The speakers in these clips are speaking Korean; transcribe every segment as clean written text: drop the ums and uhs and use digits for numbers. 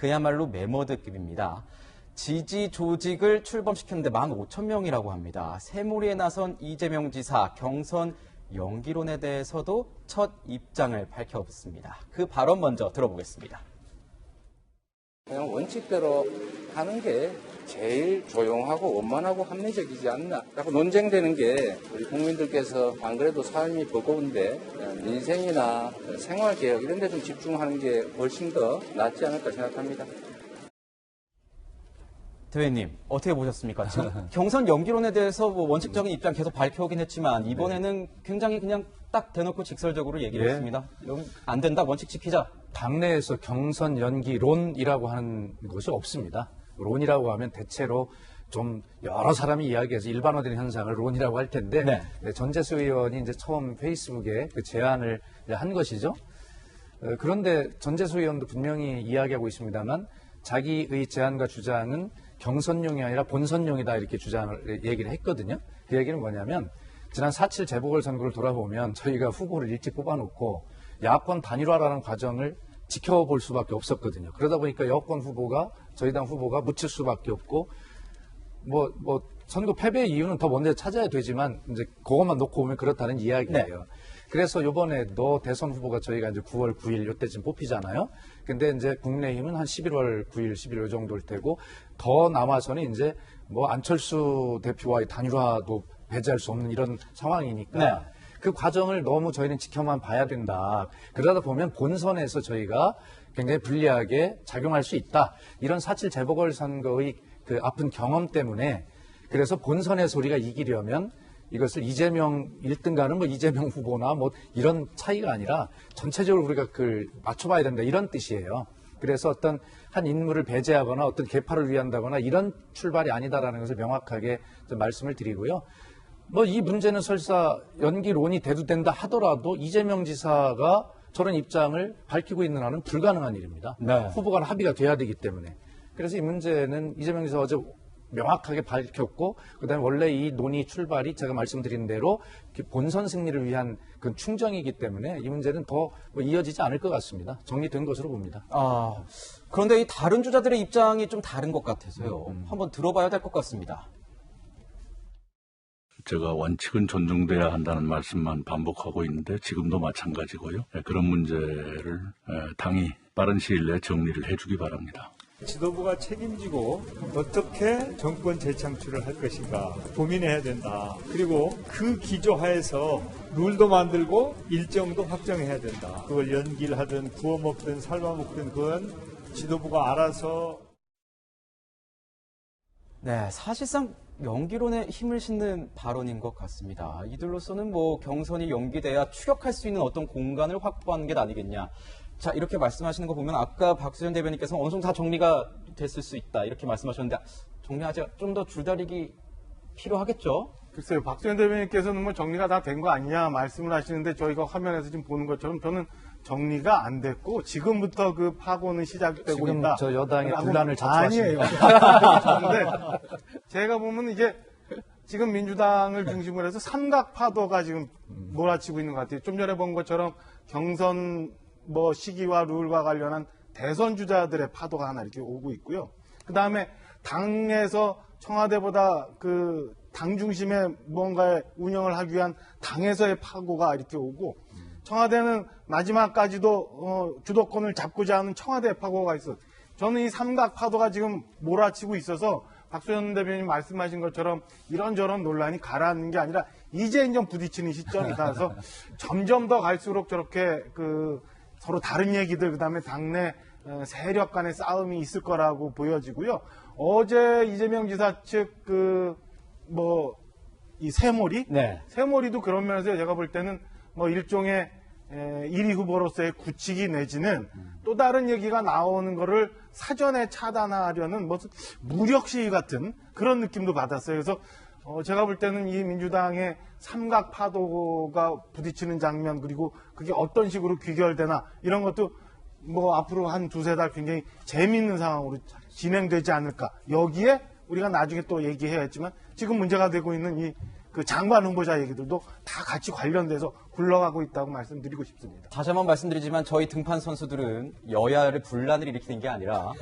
그야말로 메머드급입니다. 지지 조직을 출범시켰는데 15,000명이라고 합니다. 새몰이에 나선 이재명 지사 경선 연기론에 대해서도 첫 입장을 밝혔습니다. 그 발언 먼저 들어보겠습니다. 그냥 원칙대로 하는 게 제일 조용하고 원만하고 합리적이지 않나라고 논쟁되는 게 우리 국민들께서 안 그래도 삶이 버거운데 민생이나 생활개혁 이런 데 좀 집중하는 게 훨씬 더 낫지 않을까 생각합니다. 대회님, 어떻게 보셨습니까? 지금 경선 연기론에 대해서 뭐 원칙적인 입장 계속 밝혀오긴 했지만 이번에는 굉장히 그냥 딱 대놓고 직설적으로 얘기를 했습니다. 안 된다, 원칙 지키자. 당내에서 경선 연기론이라고 하는 것이 없습니다. 론이라고 하면 대체로 좀 여러 사람이 이야기해서 일반화되는 현상을 론이라고 할 텐데 네. 전재수 의원이 이제 처음 페이스북에 그 제안을 한 것이죠. 그런데 전재수 의원도 분명히 이야기하고 있습니다만 자기의 제안과 주장은 경선용이 아니라 본선용이다 이렇게 얘기를 했거든요. 그 얘기는 뭐냐면 지난 4.7 재보궐선거를 돌아보면 저희가 후보를 일찍 뽑아놓고 야권 단일화라는 과정을 지켜볼 수밖에 없었거든요. 그러다 보니까 여권 후보가 저희 당 후보가 묻힐 수밖에 없고 뭐 선거 패배의 이유는 더 먼저 찾아야 되지만 이제 그것만 놓고 보면 그렇다는 이야기예요. 네. 그래서 이번에도 대선 후보가 저희가 이제 9월 9일 이때쯤 뽑히잖아요. 근데 이제 국민의힘은 한 11월 9일, 11월 정도일 테고 더 남아서는 이제 뭐 안철수 대표와의 단일화도 배제할 수 없는 이런 상황이니까 네. 그 과정을 너무 저희는 지켜만 봐야 된다. 그러다 보면 본선에서 저희가 굉장히 불리하게 작용할 수 있다. 이런 4.7 재보궐선거의 그 아픈 경험 때문에 그래서 본선에서 우리가 이기려면 이것을 이재명 1등가는 뭐 이재명 후보나 뭐 이런 차이가 아니라 전체적으로 우리가 맞춰봐야 된다. 이런 뜻이에요. 그래서 어떤 한 인물을 배제하거나 어떤 계파를 위한다거나 이런 출발이 아니다라는 것을 명확하게 좀 말씀을 드리고요. 뭐 이 문제는 설사 연기론이 대두된다 하더라도 이재명 지사가 저런 입장을 밝히고 있는 한은 불가능한 일입니다. 네. 후보 간 합의가 돼야 되기 때문에. 그래서 이 문제는 이재명 지사가 어제 명확하게 밝혔고 그다음에 원래 이 논의 출발이 제가 말씀드린 대로 본선 승리를 위한 그 충정이기 때문에 이 문제는 더 이어지지 않을 것 같습니다. 정리된 것으로 봅니다. 그런데 이 다른 주자들의 입장이 좀 다른 것 같아서요. 한번 들어봐야 될 것 같습니다. 제가 원칙은 존중돼야 한다는 말씀만 반복하고 있는데 지금도 마찬가지고요. 그런 문제를 당이 빠른 시일 내에 정리를 해주기 바랍니다. 지도부가 책임지고 어떻게 정권 재창출을 할 것인가 고민해야 된다. 그리고 그 기조하에서 룰도 만들고 일정도 확정해야 된다. 그걸 연기를 하든 구워 먹든 삶아 먹든 그건 지도부가 알아서. 네, 사실상 연기론에 힘을 싣는 발언인 것 같습니다. 이들로서는 뭐 경선이 연기돼야 추격할 수 있는 어떤 공간을 확보하는 게 아니겠냐. 자, 이렇게 말씀하시는 거 보면 아까 박수현 대변인께서 어느 정도 다 정리가 됐을 수 있다 이렇게 말씀하셨는데 정리하자 좀 더 줄다리기 필요하겠죠? 글쎄요, 박수현 대변인께서는 뭐 정리가 다 된 거 아니냐 말씀을 하시는데 저희가 화면에서 지금 보는 것처럼 저는 정리가 안 됐고 지금부터 그 파고는 시작되고 지금 있다. 저 여당의 분란을 자초하십니다. 아니에요. 제가 보면 이게 지금 민주당을 중심으로 해서 삼각파도가 지금 몰아치고 있는 것 같아요. 좀 전에 본 것처럼 경선 시기와 룰과 관련한 대선 주자들의 파도가 하나 이렇게 오고 있고요. 그 다음에 당에서 청와대보다 그 당 중심의 뭔가의 운영을 하기 위한 당에서의 파고가 이렇게 오고 청와대는 마지막까지도 주도권을 잡고자 하는 청와대의 파고가 있어. 저는 이 삼각 파도가 지금 몰아치고 있어서 박수현 대변인 말씀하신 것처럼 이런저런 논란이 가라앉는 게 아니라 이제 부딪히는 시점이다. 그래서 점점 더 갈수록 저렇게 서로 다른 얘기들 그다음에 당내 세력 간의 싸움이 있을 거라고 보여지고요. 어제 이재명 지사 측 이 새몰이? 네. 새몰이도 그런 면에서 제가 볼 때는 일종의 1위 후보로서의 굳히기 내지는 또 다른 얘기가 나오는 거를 사전에 차단하려는 무력 시위 같은 그런 느낌도 받았어요. 그래서 제가 볼 때는 이 민주당의 삼각 파도가 부딪히는 장면 그리고 그게 어떤 식으로 귀결되나 이런 것도 앞으로 한 두세 달 굉장히 재미있는 상황으로 진행되지 않을까. 여기에 우리가 나중에 또 얘기해야 했지만 지금 문제가 되고 있는 이 장관 후보자 얘기들도 다 같이 관련돼서 굴러가고 있다고 말씀드리고 싶습니다. 다시 한번 말씀드리지만 저희 등판 선수들은 여야의 분란을 일으키는 게 아니라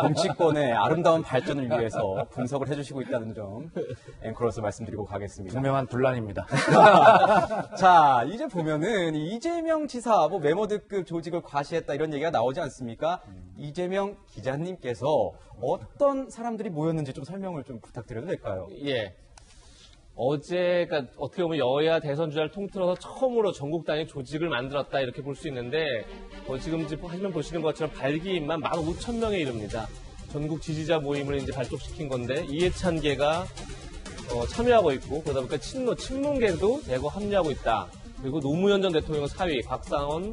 정치권의 아름다운 발전을 위해서 분석을 해주시고 있다는 점 앵커로서 말씀드리고 가겠습니다. 분명한 분란입니다. 자, 이제 보면은 이재명 지사 뭐 메모드급 조직을 과시했다 이런 얘기가 나오지 않습니까? 이재명 기자님께서 어떤 사람들이 모였는지 좀 설명을 좀 부탁드려도 될까요? 예. 어제가 어떻게 보면 여야 대선 주자를 통틀어서 처음으로 전국 단위 조직을 만들었다 이렇게 볼 수 있는데 지금 화면 보시는 것처럼 발기인만 15,000명에 이릅니다. 전국 지지자 모임을 이제 발족시킨 건데 이해찬계가 참여하고 있고 그러다 보니까 친문계도 대거 합류하고 있다. 그리고 노무현 전 대통령 사위 박상원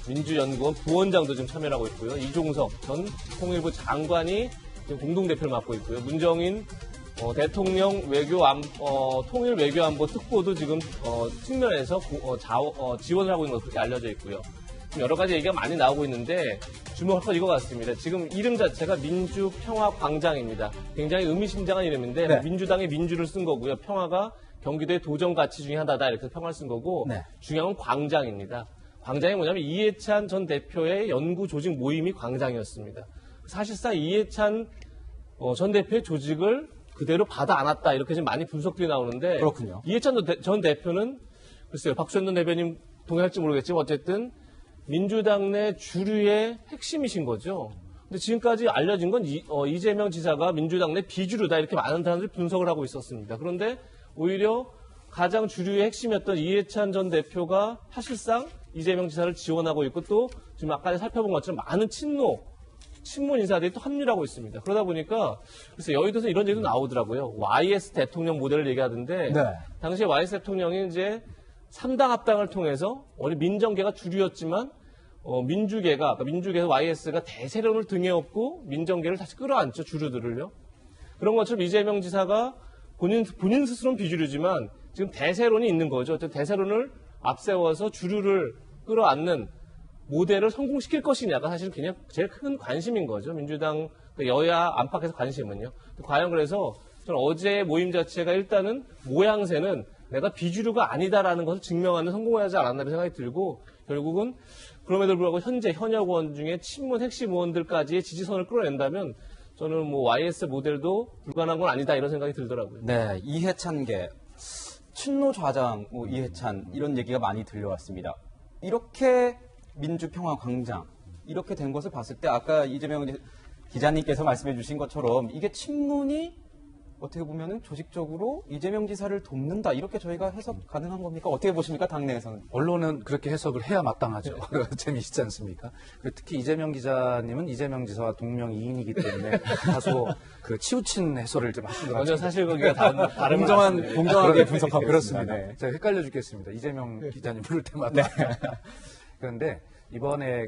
민주연구원 부원장도 지금 참여하고 있고요. 이종석 전 통일부 장관이 지금 공동대표를 맡고 있고요. 문정인 대통령 통일 외교안보 특보도 지금 측면에서 지원을 하고 있는 것으로 그렇게 알려져 있고요. 지금 여러 가지 얘기가 많이 나오고 있는데 주목할 건 이거 같습니다. 지금 이름 자체가 민주평화광장입니다. 굉장히 의미심장한 이름인데 네. 민주당의 민주를 쓴 거고요. 평화가 경기도의 도전 가치 중에 하나다 이렇게 평화를 쓴 거고 네. 중요한 건 광장입니다. 광장이 뭐냐면 이해찬 전 대표의 연구 조직 모임이 광장이었습니다. 사실상 이해찬 전 대표의 조직을 그대로 받아 안았다 이렇게 지금 많이 분석들이 나오는데 그렇군요. 이해찬 전 대표는 글쎄요 박수현 전 대표님 동의할지 모르겠지만 어쨌든 민주당 내 주류의 핵심이신 거죠. 근데 지금까지 알려진 건 이재명 지사가 민주당 내 비주류다 이렇게 많은 사람들이 분석을 하고 있었습니다. 그런데 오히려 가장 주류의 핵심이었던 이해찬 전 대표가 사실상 이재명 지사를 지원하고 있고 또 지금 아까 살펴본 것처럼 많은 친문 인사들이 또 합류하고 있습니다. 그러다 보니까 글쎄 여의도에서 이런 얘기도 나오더라고요. YS 대통령 모델을 얘기하던데 네. 당시에 YS 대통령이 이제 3당 합당을 통해서 원래 민정계가 주류였지만 민주계에서 YS가 대세론을 등에 업고 민정계를 다시 끌어안죠. 주류들을요. 그런 것처럼 이재명 지사가 본인 스스로는 비주류지만 지금 대세론이 있는 거죠. 어쨌든 대세론을 앞세워서 주류를 끌어안는 모델을 성공시킬 것이냐가 사실 그냥 제일 큰 관심인 거죠. 민주당 여야 안팎에서 관심은요. 과연 그래서 저는 어제의 모임 자체가 일단은 모양새는 내가 비주류가 아니다라는 것을 증명하는 성공을 하지 않았나 생각이 들고 결국은 그럼에도 불구하고 현재 현역 의원 중에 친문 핵심 의원들까지의 지지선을 끌어낸다면 저는 뭐 YS 모델도 불가능한 건 아니다 이런 생각이 들더라고요. 네, 이해찬계, 친노 좌장 이해찬 이런 얘기가 많이 들려왔습니다. 이렇게 민주평화광장 이렇게 된 것을 봤을 때 아까 이재명 기자님께서 말씀해 주신 것처럼 이게 친문이 어떻게 보면은 조직적으로 이재명 지사를 돕는다 이렇게 저희가 해석 가능한 겁니까? 어떻게 보십니까? 당내에서는. 언론은 그렇게 해석을 해야 마땅하죠. 재미있지 않습니까? 특히 이재명 기자님은 이재명 지사와 동명이인이기 때문에 다소 그 치우친 해설을 좀 하신 것 같아요. 전혀 사실관계가 다른 공정하게 분석하고 그렇습니다. 있습니다. 네. 제가 헷갈려 죽겠습니다. 이재명 기자님 부를 때마다. 그런데 이번에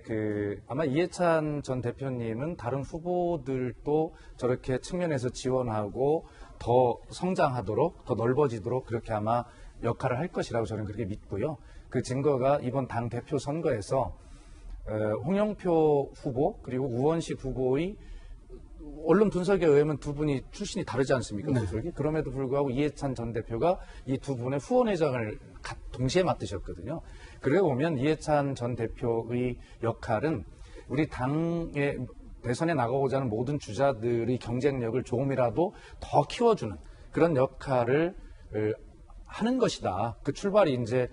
아마 이해찬 전 대표님은 다른 후보들도 저렇게 측면에서 지원하고 더 성장하도록, 더 넓어지도록 그렇게 아마 역할을 할 것이라고 저는 그렇게 믿고요. 그 증거가 이번 당 대표 선거에서 홍영표 후보 그리고 우원식 후보의 언론 분석에 의하면 두 분이 출신이 다르지 않습니까? 네. 그럼에도 불구하고 이해찬 전 대표가 이 두 분의 후원회장을 동시에 맡으셨거든요. 그러고 보면 이해찬 전 대표의 역할은 우리 당의 대선에 나가고자 하는 모든 주자들의 경쟁력을 조금이라도 더 키워주는 그런 역할을 하는 것이다. 그 출발이 이제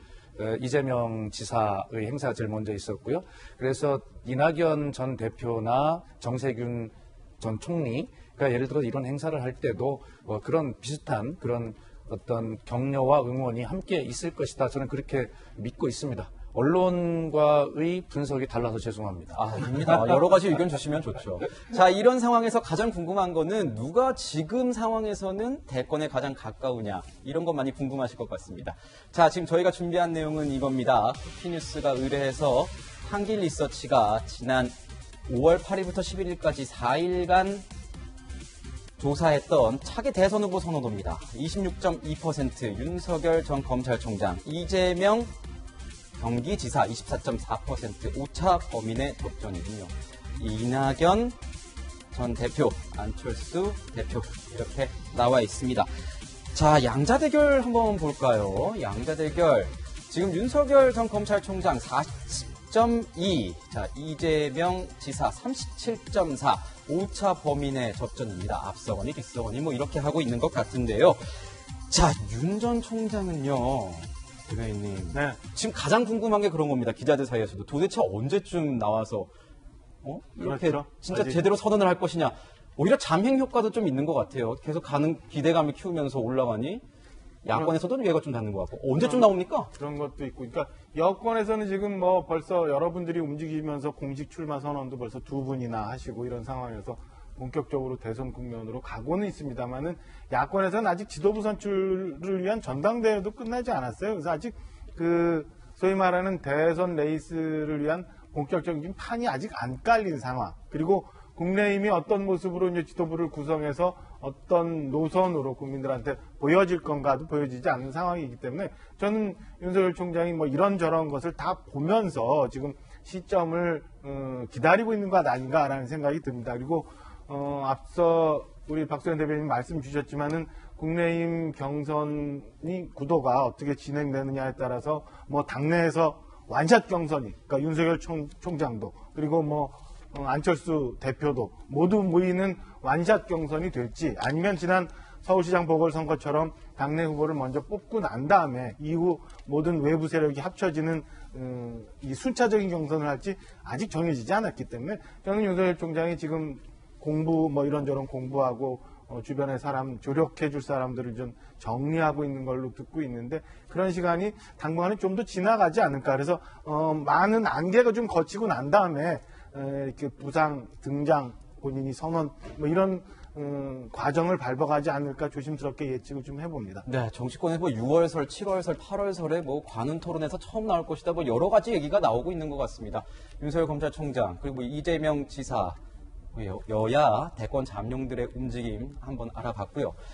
이재명 지사의 행사가 제일 먼저 있었고요. 그래서 이낙연 전 대표나 정세균 전 총리가 예를 들어 이런 행사를 할 때도 그런 비슷한 그런 어떤 격려와 응원이 함께 있을 것이다. 저는 그렇게 믿고 있습니다. 언론과의 분석이 달라서 죄송합니다. 아닙니다. 여러 가지 의견 주시면 좋죠. 자, 이런 상황에서 가장 궁금한 거는 누가 지금 상황에서는 대권에 가장 가까우냐 이런 것 많이 궁금하실 것 같습니다. 자, 지금 저희가 준비한 내용은 이겁니다. 쿠키뉴스가 의뢰해서 한길 리서치가 지난 5월 8일부터 11일까지 4일간 조사했던 차기 대선 후보 선호도입니다. 26.2%, 윤석열 전 검찰총장, 이재명 경기지사 24.4%, 오차 범인의 접전이군요. 이낙연 전 대표, 안철수 대표 이렇게 나와 있습니다. 자, 양자 대결 한번 볼까요? 양자 대결. 지금 윤석열 전 검찰총장 40.2, 자, 이재명 지사 37.4, 5차 범인의 접전입니다. 앞서거니 뒤서거니 뭐 이렇게 하고 있는 것 같은데요. 자, 윤 전 총장은요, 대변인님. 네. 지금 가장 궁금한 게 그런 겁니다. 기자들 사이에서도. 도대체 언제쯤 나와서, 이렇게 그렇죠. 진짜 아직. 제대로 선언을 할 것이냐. 오히려 잠행 효과도 좀 있는 것 같아요. 계속 가는 기대감을 키우면서 올라가니, 야권에서도 얘가 좀 닿는 것 같고. 언제쯤 나옵니까? 그런 것도 있고. 그러니까 여권에서는 지금 뭐 벌써 여러분들이 움직이면서 공식 출마 선언도 벌써 2분이나 하시고 이런 상황에서 본격적으로 대선 국면으로 가고는 있습니다만은 야권에서는 아직 지도부 선출을 위한 전당대회도 끝나지 않았어요. 그래서 아직 그 소위 말하는 대선 레이스를 위한 본격적인 판이 아직 안 깔린 상황. 그리고 국민의힘이 어떤 모습으로 이제 지도부를 구성해서 어떤 노선으로 국민들한테 보여질 건가도 보여지지 않는 상황이기 때문에 저는 윤석열 총장이 뭐 이런저런 것을 다 보면서 지금 시점을 기다리고 있는 것 아닌가라는 생각이 듭니다. 그리고 앞서 우리 박소연 대변인 말씀 주셨지만은 국민의힘 경선이 구도가 어떻게 진행되느냐에 따라서 뭐 당내에서 완샷 경선이, 그러니까 윤석열 총장도 그리고 뭐 안철수 대표도 모두 모이는 완샷 경선이 될지 아니면 지난 서울시장 보궐선거처럼 당내 후보를 먼저 뽑고 난 다음에 이후 모든 외부 세력이 합쳐지는 이 순차적인 경선을 할지 아직 정해지지 않았기 때문에 저는 윤석열 총장이 지금 공부 뭐 이런저런 공부하고 주변의 사람 조력해 줄 사람들을 좀 정리하고 있는 걸로 듣고 있는데 그런 시간이 당분간은 좀 더 지나가지 않을까. 그래서 많은 안개가 좀 거치고 난 다음에 이렇게 부상 등장 본인이 선언 뭐 이런 과정을 밟아가지 않을까 조심스럽게 예측을 좀 해봅니다. 네, 정치권에서 뭐 6월설, 7월설, 8월설에 뭐 관훈 토론에서 처음 나올 것이다. 뭐 여러 가지 얘기가 나오고 있는 것 같습니다. 윤석열 검찰총장 그리고 이재명 지사 여야 대권 잠룡들의 움직임 한번 알아봤고요.